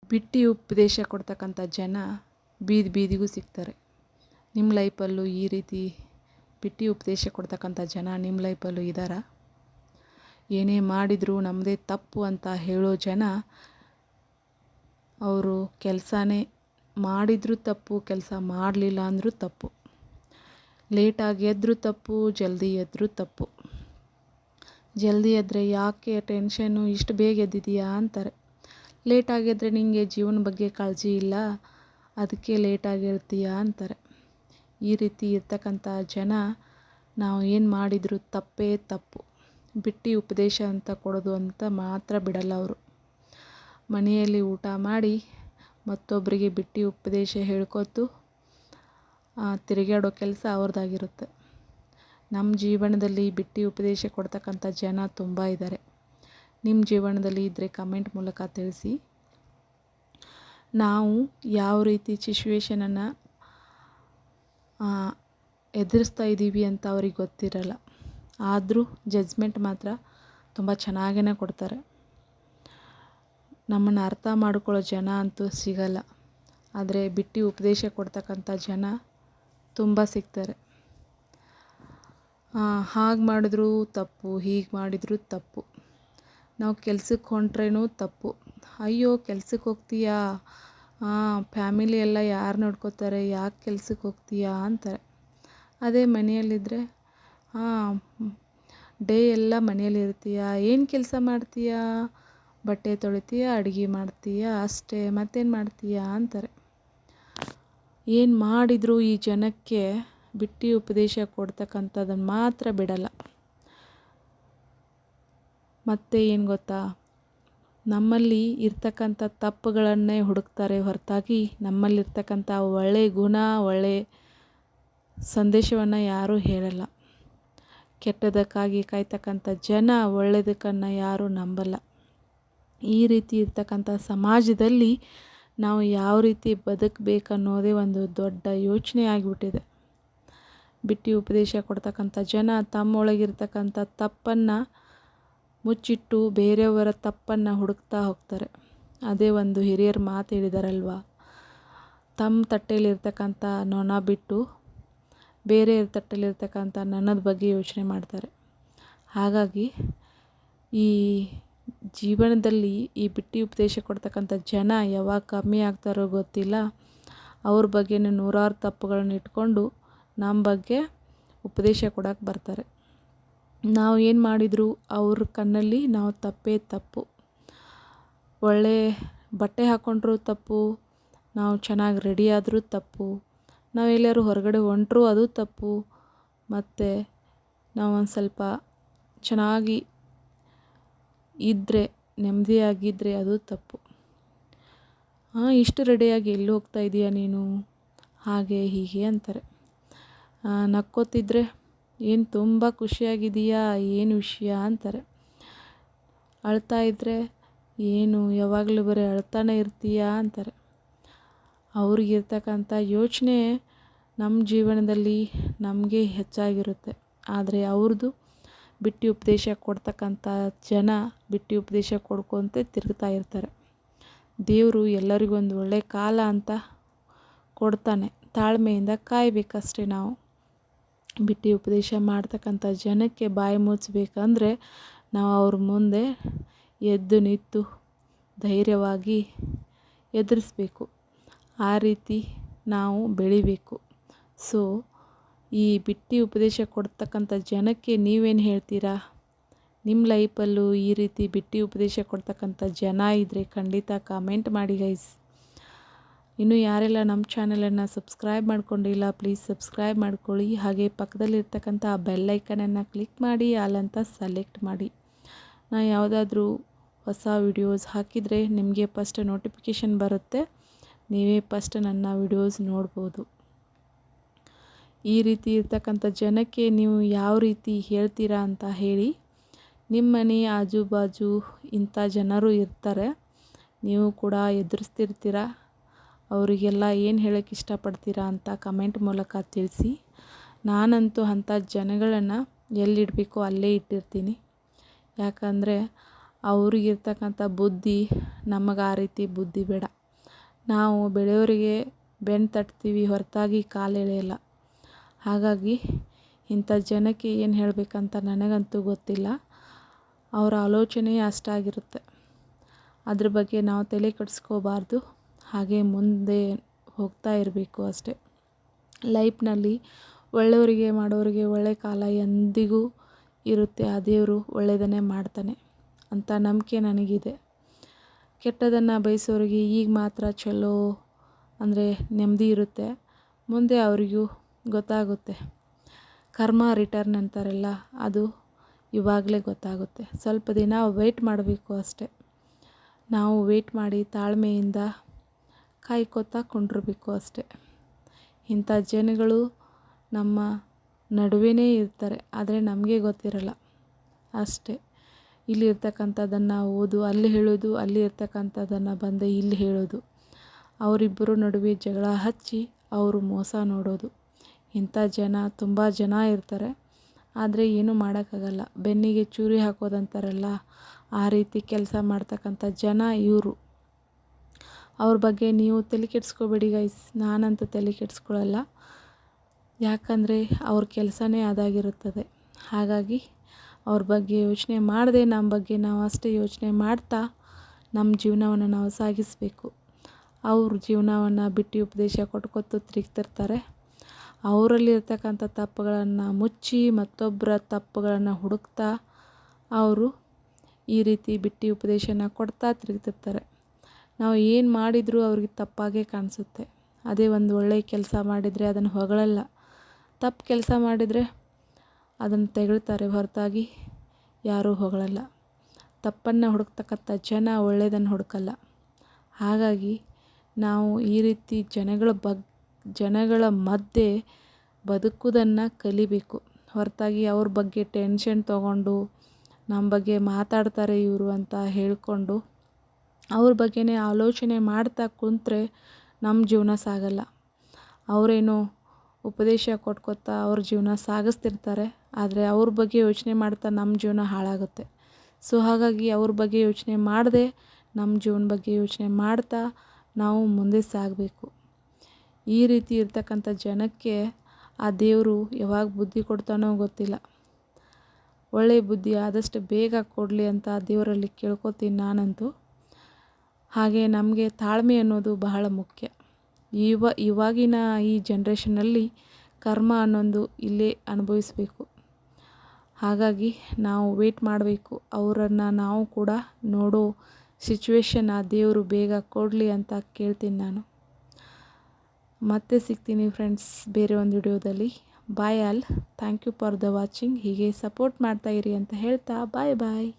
ಬಿಟ್ಟು ಉಪದೇಶ ಕೊಡ್ತಕ್ಕಂಥ ಜನ ಬೀದಿ ಬೀದಿಗೂ ಸಿಗ್ತಾರೆ. ನಿಮ್ಮ ಲೈಫಲ್ಲೂ ಈ ರೀತಿ ಬಿಟ್ಟು ಉಪದೇಶ ಕೊಡ್ತಕ್ಕಂಥ ಜನ ನಿಮ್ಮ ಲೈಫಲ್ಲೂ ಇದ್ದಾರಾ? ಏನೇ ಮಾಡಿದರೂ ನಮ್ಮದೇ ತಪ್ಪು ಅಂತ ಹೇಳೋ ಜನ, ಅವರು ಕೆಲಸನೇ ಮಾಡಿದರೂ ತಪ್ಪು, ಕೆಲಸ ಮಾಡಲಿಲ್ಲ ಅಂದರೂ ತಪ್ಪು, ಲೇಟಾಗಿ ಎದ್ದರೂ ತಪ್ಪು, ಜಲ್ದಿ ಎದ್ದರೂ ತಪ್ಪು. ಜಲ್ದಿ ಎದ್ದರೆ ಯಾಕೆ ಟೆನ್ಷನ್ನು, ಇಷ್ಟು ಬೇಗ ಎದ್ದಿದೆಯಾ ಅಂತಾರೆ. ಲೇಟಾಗಿ ಎದ್ದರೆ ನಿನಗೆ ಜೀವನ ಬಗ್ಗೆ ಕಾಳಜಿ ಇಲ್ಲ, ಅದಕ್ಕೆ ಲೇಟಾಗಿ ಹೇಳ್ತೀಯಾ ಅಂತಾರೆ. ಈ ರೀತಿ ಇರ್ತಕ್ಕಂಥ ಜನ ನಾವು ಏನು ಮಾಡಿದರೂ ತಪ್ಪೇ ತಪ್ಪು. ಬಿಟ್ಟು ಉಪದೇಶ ಅಂತ ಕೊಡೋದು ಅಂತ ಮಾತ್ರ ಬಿಡಲ್ಲ ಅವರು. ಮನೆಯಲ್ಲಿ ಊಟ ಮಾಡಿ ಮತ್ತೊಬ್ಬರಿಗೆ ಬಿಟ್ಟು ಉಪದೇಶ ಹೇಳ್ಕೊತು ತಿರುಗಾಡೋ ಕೆಲಸ ಅವ್ರದ್ದಾಗಿರುತ್ತೆ. ನಮ್ಮ ಜೀವನದಲ್ಲಿ ಬಿಟ್ಟು ಉಪದೇಶ ಕೊಡ್ತಕ್ಕಂಥ ಜನ ತುಂಬ ಇದ್ದಾರೆ. ನಿಮ್ಮ ಜೀವನದಲ್ಲಿ ಇದ್ದರೆ ಕಮೆಂಟ್ ಮೂಲಕ ತಿಳಿಸಿ. ನಾವು ಯಾವ ರೀತಿ ಸಿಚುವೇಶನನ್ನು ಎದುರಿಸ್ತಾ ಇದ್ದೀವಿ ಅಂತ ಅವ್ರಿಗೆ ಗೊತ್ತಿರಲ್ಲ, ಆದರೂ ಜಜ್ಮೆಂಟ್ ಮಾತ್ರ ತುಂಬ ಚೆನ್ನಾಗೇ ಕೊಡ್ತಾರೆ. ನಮ್ಮನ್ನು ಅರ್ಥ ಮಾಡ್ಕೊಳ್ಳೋ ಜನ ಅಂತೂ ಸಿಗಲ್ಲ, ಆದರೆ ಬಿಟ್ಟು ಉಪದೇಶ ಕೊಡ್ತಕ್ಕಂಥ ಜನ ತುಂಬ ಸಿಗ್ತಾರೆ. ಹಾಗೆ ಮಾಡಿದ್ರೂ ತಪ್ಪು, ಹೀಗೆ ಮಾಡಿದರೂ ತಪ್ಪು, ನಾವು ಕೆಲ್ಸಕ್ಕೆ ಹೊಂಟ್ರೇನೂ ತಪ್ಪು. ಅಯ್ಯೋ ಕೆಲ್ಸಕ್ಕೆ ಹೋಗ್ತೀಯಾ, ಫ್ಯಾಮಿಲಿ ಎಲ್ಲ ಯಾರು ನೋಡ್ಕೋತಾರೆ, ಯಾಕೆ ಕೆಲ್ಸಕ್ಕೆ ಹೋಗ್ತೀಯಾ ಅಂತಾರೆ. ಅದೇ ಮನೆಯಲ್ಲಿದ್ದರೆ ಡೇ ಎಲ್ಲ ಮನೆಯಲ್ಲಿ ಇರ್ತೀಯಾ, ಏನು ಕೆಲಸ ಮಾಡ್ತೀಯಾ, ಬಟ್ಟೆ ತೊಳಿತೀಯಾ, ಅಡುಗೆ ಮಾಡ್ತೀಯಾ, ಅಷ್ಟೇ, ಮತ್ತೇನು ಮಾಡ್ತೀಯಾ ಅಂತಾರೆ. ಏನು ಮಾಡಿದರೂ ಈ ಜನಕ್ಕೆ ಬಿಟ್ಟು ಉಪದೇಶ ಕೊಡ್ತಕ್ಕಂಥದ್ದನ್ನು ಮಾತ್ರ ಬಿಡಲ್ಲ. ಮತ್ತು ಏನು ಗೊತ್ತಾ, ನಮ್ಮಲ್ಲಿ ಇರ್ತಕ್ಕಂಥ ತಪ್ಪುಗಳನ್ನೇ ಹುಡುಕ್ತಾರೆ ಹೊರತಾಗಿ ನಮ್ಮಲ್ಲಿರ್ತಕ್ಕಂಥ ಒಳ್ಳೆಯ ಗುಣ, ಒಳ್ಳೆಯ ಸಂದೇಶವನ್ನು ಯಾರೂ ಹೇಳಲ್ಲ. ಕೆಟ್ಟದಕ್ಕಾಗಿ ಕಾಯ್ತಕ್ಕಂಥ ಜನ ಒಳ್ಳೆಯದಕ್ಕನ್ನು ಯಾರೂ ನಂಬಲ್ಲ. ಈ ರೀತಿ ಇರ್ತಕ್ಕಂಥ ಸಮಾಜದಲ್ಲಿ ನಾವು ಯಾವ ರೀತಿ ಬದುಕಬೇಕನ್ನೋದೇ ಒಂದು ದೊಡ್ಡ ಯೋಚನೆ ಆಗಿಬಿಟ್ಟಿದೆ. ಬಿಟ್ಟು ಉಪದೇಶ ಕೊಡ್ತಕ್ಕಂಥ ಜನ ತಮ್ಮೊಳಗಿರ್ತಕ್ಕಂಥ ತಪ್ಪನ್ನು ಮುಚ್ಚಿಟ್ಟು ಬೇರೆಯವರ ತಪ್ಪನ್ನು ಹುಡುಕ್ತಾ ಹೋಗ್ತಾರೆ. ಅದೇ ಒಂದು ಹಿರಿಯರ ಮಾತು ಹೇಳಿದಾರಲ್ವ, ತಮ್ಮ ತಟ್ಟೆಯಲ್ಲಿರ್ತಕ್ಕಂಥ ನೊಣ ಬಿಟ್ಟು ಬೇರೆಯವ್ರ ತಟ್ಟೆಯಲ್ಲಿರ್ತಕ್ಕಂಥ ನೊಣದ ಬಗ್ಗೆ ಯೋಚನೆ ಮಾಡ್ತಾರೆ. ಹಾಗಾಗಿ ಈ ಜೀವನದಲ್ಲಿ ಈ ಬಿಟ್ಟು ಉಪದೇಶ ಕೊಡ್ತಕ್ಕಂಥ ಜನ ಯಾವಾಗ ಕಮ್ಮಿ ಆಗ್ತಾರೋ ಗೊತ್ತಿಲ್ಲ. ಅವ್ರ ಬಗ್ಗೆನೇ ನೂರಾರು ತಪ್ಪುಗಳನ್ನ ಇಟ್ಕೊಂಡು ನಮ್ಮ ಬಗ್ಗೆ ಉಪದೇಶ ಕೊಡೋಕ್ಕೆ ಬರ್ತಾರೆ. ನಾವು ಏನು ಮಾಡಿದರೂ ಅವ್ರ ಕಣ್ಣಲ್ಲಿ ನಾವು ತಪ್ಪೇ ತಪ್ಪು. ಒಳ್ಳೆ ಬಟ್ಟೆ ಹಾಕ್ಕೊಂಡ್ರೂ ತಪ್ಪು, ನಾವು ಚೆನ್ನಾಗಿ ರೆಡಿ ಆದರೂ ತಪ್ಪು, ನಾವು ಎಲ್ಲರೂ ಹೊರಗಡೆ ಹೊಂಟರೂ ಅದು ತಪ್ಪು, ಮತ್ತು ನಾವು ಒಂದು ಸ್ವಲ್ಪ ಚೆನ್ನಾಗಿ ಇದ್ದರೆ, ನೆಮ್ಮದಿಯಾಗಿದ್ದರೆ ಅದು ತಪ್ಪು. ಇಷ್ಟು ರೆಡಿಯಾಗಿ ಎಲ್ಲಿ ಹೋಗ್ತಾ ಇದೀಯಾ ನೀನು, ಹಾಗೆ ಹೀಗೆ ಅಂತಾರೆ. ನಕ್ಕೋತಿದ್ರೆ ಏನು ತುಂಬ ಖುಷಿಯಾಗಿದೆಯಾ, ಏನು ವಿಷಯ ಅಂತಾರೆ. ಅಳ್ತಾ ಇದ್ದರೆ ಏನು ಯಾವಾಗಲೂ ಬರೀ ಅಳ್ತಾನೆ ಇರ್ತೀಯಾ ಅಂತಾರೆ. ಅವ್ರಿಗಿರ್ತಕ್ಕಂಥ ಯೋಚನೆ ನಮ್ಮ ಜೀವನದಲ್ಲಿ ನಮಗೆ ಹೆಚ್ಚಾಗಿರುತ್ತೆ. ಆದರೆ ಅವ್ರದ್ದು ಬಿಟ್ಟು ಉಪದೇಶ ಕೊಡ್ತಕ್ಕಂಥ ಜನ ಬಿಟ್ಟು ಉಪದೇಶ ಕೊಡ್ಕೊತ ತಿರುಗ್ತಾ ಇರ್ತಾರೆ. ದೇವರು ಎಲ್ಲರಿಗೊಂದು ಒಳ್ಳೆಯ ಕಾಲ ಅಂತ ಕೊಡ್ತಾನೆ, ತಾಳ್ಮೆಯಿಂದ ಕಾಯಬೇಕಷ್ಟೇ. ನಾವು ಬಿಟ್ಟು ಉಪದೇಶ ಮಾಡ್ತಕ್ಕಂಥ ಜನಕ್ಕೆ ಬಾಯಿ ಮುಚ್ಚಬೇಕಂದ್ರೆ ನಾವು ಅವ್ರ ಮುಂದೆ ಎದ್ದು ನಿಂತು ಧೈರ್ಯವಾಗಿ ಎದುರಿಸ್ಬೇಕು. ಆ ರೀತಿ ನಾವು ಬೆಳಿಬೇಕು. ಸೊ ಈ ಬಿಟ್ಟು ಉಪದೇಶ ಕೊಡ್ತಕ್ಕಂಥ ಜನಕ್ಕೆ ನೀವೇನು ಹೇಳ್ತೀರಾ? ನಿಮ್ಮ ಲೈಫಲ್ಲೂ ಈ ರೀತಿ ಬಿಟ್ಟು ಉಪದೇಶ ಕೊಡ್ತಕ್ಕಂಥ ಜನ ಇದ್ದರೆ ಖಂಡಿತ ಕಮೆಂಟ್ ಮಾಡಿ ಗೈಸ್. ಇನ್ನು ಯಾರೆಲ್ಲ ನಮ್ಮ ಚಾನಲನ್ನು ಸಬ್ಸ್ಕ್ರೈಬ್ ಮಾಡ್ಕೊಂಡಿಲ್ಲ ಪ್ಲೀಸ್ ಸಬ್ಸ್ಕ್ರೈಬ್ ಮಾಡ್ಕೊಳ್ಳಿ. ಹಾಗೆ ಪಕ್ಕದಲ್ಲಿರ್ತಕ್ಕಂಥ ಆ ಬೆಲ್ಲೈಕನನ್ನು ಕ್ಲಿಕ್ ಮಾಡಿ ಆಲ್ ಅಂತ ಸೆಲೆಕ್ಟ್ ಮಾಡಿ. ನಾನು ಯಾವುದಾದ್ರೂ ಹೊಸ ವಿಡಿಯೋಸ್ ಹಾಕಿದರೆ ನಿಮಗೆ ಫಸ್ಟ್ ನೋಟಿಫಿಕೇಷನ್ ಬರುತ್ತೆ, ನೀವೇ ಫಸ್ಟ್ ನನ್ನ ವಿಡಿಯೋಸ್ ನೋಡ್ಬೋದು. ಈ ರೀತಿ ಇರ್ತಕ್ಕಂಥ ಜನಕ್ಕೆ ನೀವು ಯಾವ ರೀತಿ ಹೇಳ್ತೀರಾ ಅಂತ ಹೇಳಿ. ನಿಮ್ಮ ಮನೆ ಆಜು ಬಾಜು ಇಂಥ ಜನರು ಇರ್ತಾರೆ, ನೀವು ಕೂಡ ಎದುರಿಸ್ತಿರ್ತೀರ. ಅವರಿಗೆಲ್ಲ ಏನು ಹೇಳೋಕ್ಕೆ ಇಷ್ಟಪಡ್ತೀರಾ ಅಂತ ಕಮೆಂಟ್ ಮೂಲಕ ತಿಳಿಸಿ. ನಾನಂತೂ ಅಂಥ ಜನಗಳನ್ನು ಎಲ್ಲಿಡಬೇಕೋ ಅಲ್ಲೇ ಇಟ್ಟಿರ್ತೀನಿ. ಯಾಕಂದರೆ ಅವ್ರಿಗಿರ್ತಕ್ಕಂಥ ಬುದ್ಧಿ ನಮಗೆ ಆ ರೀತಿ ಬುದ್ಧಿ ಬೇಡ. ನಾವು ಬೆಳೆಯೋರಿಗೆ ಬೆನ್ನು ತಟ್ತೀವಿ ಹೊರತಾಗಿ ಕಾಲು ಎಳೆಯಲ್ಲ. ಹಾಗಾಗಿ ಇಂಥ ಜನಕ್ಕೆ ಏನು ಹೇಳಬೇಕಂತ ನನಗಂತೂ ಗೊತ್ತಿಲ್ಲ. ಅವರ ಆಲೋಚನೆ ಅಷ್ಟಾಗಿರುತ್ತೆ. ಅದ್ರ ಬಗ್ಗೆ ನಾವು ತಲೆ ಕೆಡಿಸ್ಕೋಬಾರ್ದು. ಹಾಗೆ ಮುಂದೆ ಹೋಗ್ತಾ ಇರಬೇಕು ಅಷ್ಟೆ. ಲೈಫ್ನಲ್ಲಿ ಒಳ್ಳೆಯವರಿಗೆ ಮಾಡೋರಿಗೆ ಒಳ್ಳೆ ಕಾಲ ಎಂದಿಗೂ ಇರುತ್ತೆ. ಆ ದೇವರು ಒಳ್ಳೆಯದನ್ನೇ ಮಾಡ್ತಾನೆ ಅಂತ ನಂಬಿಕೆ ನನಗಿದೆ. ಕೆಟ್ಟದನ್ನು ಬಯಸೋರಿಗೆ ಈಗ ಮಾತ್ರ ಚಲೋ ಅಂದರೆ ನೆಮ್ಮದಿ ಇರುತ್ತೆ. ಮುಂದೆ ಅವರಿಗೂ ಗೊತ್ತಾಗುತ್ತೆ. ಕರ್ಮ ರಿಟರ್ನ್ ಅಂತಾರಲ್ಲ, ಅದು ಇವಾಗಲೇ ಗೊತ್ತಾಗುತ್ತೆ. ಸ್ವಲ್ಪ ದಿನ ವೆಯ್ಟ್ ಮಾಡಬೇಕು ಅಷ್ಟೆ. ನಾವು ವೆಯ್ಟ್ ಮಾಡಿ ತಾಳ್ಮೆಯಿಂದ ಕಾಯ್ಕೋತಾ ಕೊಂಡಿರಬೇಕು ಅಷ್ಟೆ. ಇಂಥ ಜನಗಳು ನಮ್ಮ ನಡುವೆನೇ ಇರ್ತಾರೆ, ಆದರೆ ನಮಗೆ ಗೊತ್ತಿರಲ್ಲ ಅಷ್ಟೆ. ಇಲ್ಲಿ ಇರ್ತಕ್ಕಂಥದ್ದನ್ನು ಓದು ಅಲ್ಲಿ ಹೇಳೋದು, ಅಲ್ಲಿ ಇರ್ತಕ್ಕಂಥದ್ದನ್ನು ಬಂದು ಇಲ್ಲಿ ಹೇಳೋದು, ಅವರಿಬ್ಬರು ನಡುವೆ ಜಗಳ ಹಚ್ಚಿ ಅವರು ಮೋಸ ನೋಡೋದು. ಇಂಥ ಜನ ತುಂಬ ಜನ ಇರ್ತಾರೆ. ಆದರೆ ಏನೂ ಮಾಡೋಕ್ಕಾಗಲ್ಲ. ಬೆನ್ನಿಗೆ ಚೂರಿ ಹಾಕೋದಂತಾರಲ್ಲ, ಆ ರೀತಿ ಕೆಲಸ ಮಾಡ್ತಕ್ಕಂಥ ಜನ ಇವರು. ಅವ್ರ ಬಗ್ಗೆ ನೀವು ತಲೆ ಕೆಡಿಸ್ಕೋಬೇಡಿ ಗೈಸ್. ನಾನಂತೂ ತಲೆ ಕೆಡಿಸ್ಕೊಳ್ಳಲ್ಲ. ಯಾಕಂದರೆ ಅವ್ರ ಕೆಲಸನೇ ಅದಾಗಿರುತ್ತದೆ. ಹಾಗಾಗಿ ಅವ್ರ ಬಗ್ಗೆ ಯೋಚನೆ ಮಾಡದೆ ನಮ್ಮ ಬಗ್ಗೆ ನಾವು ಅಷ್ಟೇ ಯೋಚನೆ ಮಾಡ್ತಾ ನಮ್ಮ ಜೀವನವನ್ನು ನಾವು ಸಾಗಿಸಬೇಕು. ಅವ್ರ ಜೀವನವನ್ನು ಬಿಟ್ಟು ಉಪದೇಶ ಕೊಟ್ಕೊತು ತಿರುಗ್ತಿರ್ತಾರೆ. ಅವರಲ್ಲಿರ್ತಕ್ಕಂಥ ತಪ್ಪುಗಳನ್ನು ಮುಚ್ಚಿ ಮತ್ತೊಬ್ಬರ ತಪ್ಪುಗಳನ್ನು ಹುಡುಕ್ತಾ ಅವರು ಈ ರೀತಿ ಬಿಟ್ಟು ಉಪದೇಶನ ಕೊಡ್ತಾ ತಿರುಗ್ತಿರ್ತಾರೆ. ನಾವು ಏನು ಮಾಡಿದರೂ ಅವ್ರಿಗೆ ತಪ್ಪಾಗೇ ಕಾಣಿಸುತ್ತೆ. ಅದೇ ಒಂದು ಒಳ್ಳೆಯ ಕೆಲಸ ಮಾಡಿದರೆ ಅದನ್ನು ಹೊಗಳಲ್ಲ. ತಪ್ಪು ಕೆಲಸ ಮಾಡಿದರೆ ಅದನ್ನು ತೆಗಳ್ತಾರೆ ಹೊರತಾಗಿ ಯಾರೂ ಹೊಗಳಲ್ಲ. ತಪ್ಪನ್ನು ಹುಡುಕ್ತಕ್ಕಂಥ ಜನ ಒಳ್ಳೆಯದನ್ನು ಹುಡುಕಲ್ಲ. ಹಾಗಾಗಿ ನಾವು ಈ ರೀತಿ ಜನಗಳ ಮಧ್ಯೆ ಬದುಕುವುದನ್ನು ಕಲಿಬೇಕು. ಹೊರತಾಗಿ ಅವ್ರ ಬಗ್ಗೆ ಟೆನ್ಷನ್ ತೊಗೊಂಡು ನಮ್ಮ ಬಗ್ಗೆ ಮಾತಾಡ್ತಾರೆ ಇವರು ಅಂತ ಹೇಳಿಕೊಂಡು ಅವ್ರ ಬಗ್ಗೆನೇ ಆಲೋಚನೆ ಮಾಡ್ತಾ ಕುಂತ್ರೆ ನಮ್ಮ ಜೀವನ ಸಾಗಲ್ಲ. ಅವರೇನೋ ಉಪದೇಶ ಕೊಟ್ಕೊತಾ ಅವ್ರ ಜೀವನ ಸಾಗಿಸ್ತಿರ್ತಾರೆ, ಆದರೆ ಅವ್ರ ಬಗ್ಗೆ ಯೋಚನೆ ಮಾಡ್ತಾ ನಮ್ಮ ಜೀವನ ಹಾಳಾಗುತ್ತೆ. ಸೊ ಹಾಗಾಗಿ ಅವ್ರ ಬಗ್ಗೆ ಯೋಚನೆ ಮಾಡದೆ ನಮ್ಮ ಜೀವನ ಬಗ್ಗೆ ಯೋಚನೆ ಮಾಡ್ತಾ ನಾವು ಮುಂದೆ ಸಾಗಬೇಕು. ಈ ರೀತಿ ಇರ್ತಕ್ಕಂಥ ಜನಕ್ಕೆ ಆ ದೇವರು ಯಾವಾಗ ಬುದ್ಧಿ ಕೊಡ್ತಾನೋ ಗೊತ್ತಿಲ್ಲ. ಒಳ್ಳೆಯ ಬುದ್ಧಿ ಆದಷ್ಟು ಬೇಗ ಕೊಡಲಿ ಅಂತ ದೇವರಲ್ಲಿ ಕೇಳ್ಕೊತೀನಿ ನಾನಂತೂ. ಹಾಗೆ ನಮಗೆ ತಾಳ್ಮೆ ಅನ್ನೋದು ಬಹಳ ಮುಖ್ಯ. ಇವಾಗಿನ ಈ ಜನ್ರೇಷನಲ್ಲಿ ಕರ್ಮ ಅನ್ನೊಂದು ಇಲ್ಲೇ ಅನುಭವಿಸಬೇಕು. ಹಾಗಾಗಿ ನಾವು ವೇಟ್ ಮಾಡಬೇಕು. ಅವರನ್ನು ನಾವು ಕೂಡ ನೋಡೋ ಸಿಚುವೇಶನ್ ಆ ದೇವರು ಬೇಗ ಕೊಡಲಿ ಅಂತ ಕೇಳ್ತೀನಿ ನಾನು. ಮತ್ತೆ ಸಿಗ್ತೀನಿ ಫ್ರೆಂಡ್ಸ್ ಬೇರೆ ಒಂದು ವಿಡಿಯೋದಲ್ಲಿ. Bye all. Thank you for the watching. ಹೀಗೆ ಸಪೋರ್ಟ್ ಮಾಡ್ತಾಯಿರಿ ಅಂತ ಹೇಳ್ತಾ ಬಾಯ್ ಬಾಯ್.